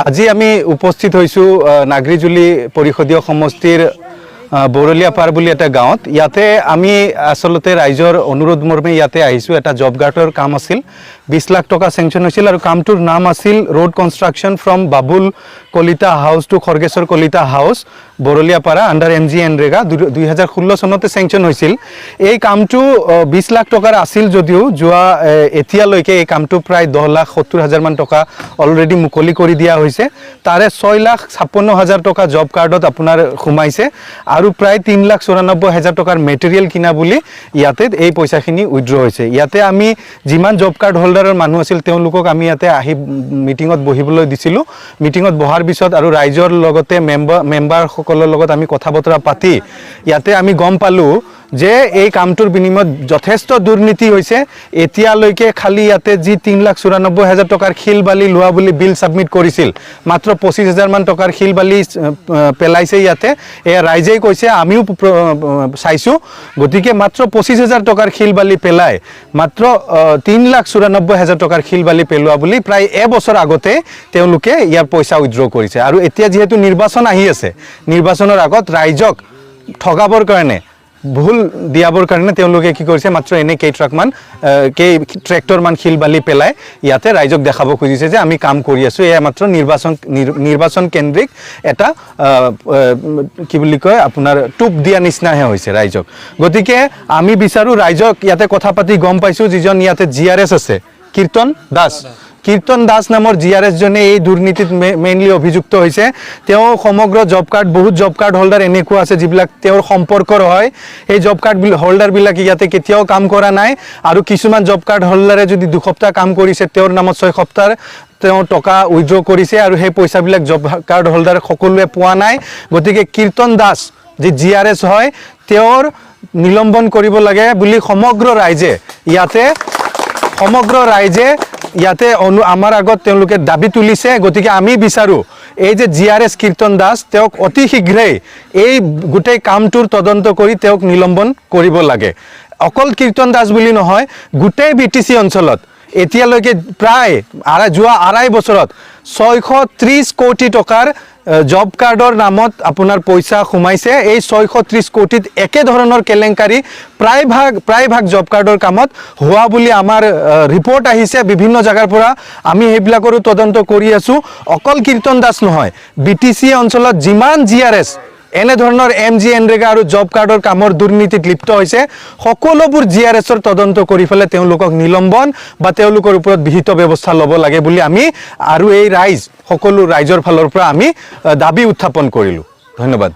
আজি আমি উপস্থিত হয়েছো নাগৰিজুলি পৰিষদীয় সমষ্টিৰ বৰলীয়াপাৰ বুলি এটা গাঁৱত ইয়াতে আমি আসলতে ৰাইজৰ অনুৰোধ মৰ্মে ইয়াতে আহিছো এটা জব কাৰ্ডৰ কাম আছিল 20 লাখ টকা সেংচন হৈছিল আৰু কামটোৰ নাম আছিল road construction from Babul Kalita house to Khargeswar Kalita house Boroliapara under MG NREGA 2016 চনতে সেংচন হৈছিল এই কামটো 20 লাখ টকাৰ আছিল যদিও যোৱা এতিয়ালৈকে এই কামটো প্ৰায় 10,70,000 মান টকা অলৰেডি মুকলি কৰি দিয়া হৈছে তাৰে 6,56,000 টকা জব কাৰ্ডত আপোনাৰ সোমাইছে আৰু প্ৰায় 3,94,000 টকাৰ মেটেৰিয়েল কিনা বুলি ইয়াতে এই পইচাখিনি উইথড্ৰ হৈছে ইয়াতে আমি যিমান জব কাৰ্ড হোল্ডাৰৰ মানুহ আছিল তেওঁলোকক আমি ইয়াতে আহি মিটিঙত বহিবলৈ দিছিলোঁ মিটিঙত বহাৰ পিছত আৰু ৰাইজৰ লগতে মেম্বাৰ সকলৰ লগত আমি কথা বতৰা পাতি ইয়াতে আমি গম পালোঁ যে এই কামটোৰ বিনিময়ত যথেষ্ট দুৰ্নীতি হৈছে এতিয়ালৈকে খালি ইয়াতে যি 3,94,000 টকাৰ শিল বালি লোৱা বুলি বিল সাবমিট কৰিছিল মাত্ৰ 25,000 মান টকাৰ শিল বালি পেলাইছে ইয়াতে এয়া ৰাইজেই কৈছে আমিও চাইছো গতিকে মাত্ৰ 25,000 টকাৰ শিল বালি পেলাই মাত্ৰ 3,94,000 টকাৰ শিল বালি পেলোৱা বুলি প্ৰায় এবছৰ আগতে তেওঁলোকে ইয়াৰ পইচা উইথড্ৰ কৰিছে আৰু এতিয়া যেহেতু নিৰ্বাচন আহি আছে নিৰ্বাচনৰ আগত ৰাইজক ঠগাবৰ কাৰণে ভুল দিয়াবৰ কাৰণে তেওঁলোকে কি কৰিছে মাত্ৰ এনে কেই ট্ৰেক্টৰ মান শিল বালি পেলাই ইয়াতে ৰাইজক দেখাব খুজিছে যে আমি কাম কৰি আছো এয়া মাত্ৰ নিৰ্বাচন কেন্দ্ৰিক এটা কি বুলি কয় আপোনাৰ টুপ দিয়া নিচিনাহে হৈছে ৰাইজক গতিকে আমি বিচাৰো ৰাইজক ইয়াতে কথা পাতি গম পাইছো যিজন ইয়াতে জিআৰএছ আছে কীৰ্তন দাস নামৰ জিআৰএছ জনে এই দুৰ্নীতিত মেইনলি অভিযুক্ত হৈছে তেওঁ সমগ্ৰ জব কাৰ্ড বহুত জব কাৰ্ড হোল্ডাৰ এনেকুৱা আছে যিবিলাক তেওঁৰ সম্পৰ্কৰ হয় এই জব কাৰ্ড হোল্ডাৰ বিলাক ইয়াতে কেতিয়াও কাম কৰা নাই আৰু কিছুমান জব কাৰ্ড হোল্ডাৰে যদি 2 সপ্তাহ কাম কৰিছে তেওঁৰ নামত 6 সপ্তাহ তেওঁ টকা উইথড্ৰ কৰিছে আৰু সেই পইচাবিলাক জব কাৰ্ড হোল্ডাৰ সকলোৱে পোৱা নাই গতিকে কীৰ্তন দাস যি জিআৰএছ হয় তেওঁৰ নিলম্বন কৰিব লাগে বুলি সমগ্ৰ ৰাইজে ইয়াতে আমাৰ আগত তেওঁলোকে দাবী তুলিছে গতিকে আমি বিচাৰো এই যে জিআৰএছ কীৰ্তন দাস তেওঁক অতি শীঘ্ৰেই এই গোটেই কামটোৰ তদন্ত কৰি তেওঁক নিলম্বন কৰিব লাগে অকল কীৰ্তন দাস বুলি নহয় গোটেই বিটিসি অঞ্চলত এতিয়ালৈকে প্ৰায় যোৱা আঢ়াই বছৰত 630 কোটি টকাৰ জব কাৰ্ডৰ নামত আপোনাৰ পইচা সোমাইছে এই 630 কোটিত একে ধৰণৰ কেলেংকাৰী প্ৰায়ভাগ জব কাৰ্ডৰ কামত হোৱা বুলি আমাৰ ৰিপৰ্ট আহিছে বিভিন্ন জায়গাৰ পৰা আমি সেইবিলাকৰো তদন্ত কৰি আছো অকল কীৰ্তন দাস নহয় বিটিসি অঞ্চলত যিমান জিআৰএছ এনে ধৰণৰ এমজি এনৰেগা আৰু জব কাৰ্ডৰ কামৰ দুৰ্নীতিত লিপ্ত হৈছে সকলোবোৰ জিআৰএছৰ তদন্ত কৰি ফেলে তেওঁলোকক নিলম্বন বা তেওঁলোকৰ ওপৰত বিহিত ব্যৱস্থা ল'ব লাগে বুলি আমি আৰু এই সকলো ৰাইজৰ ফালৰ পৰা আমি দাবী উত্থাপন কৰিলো ধন্যবাদ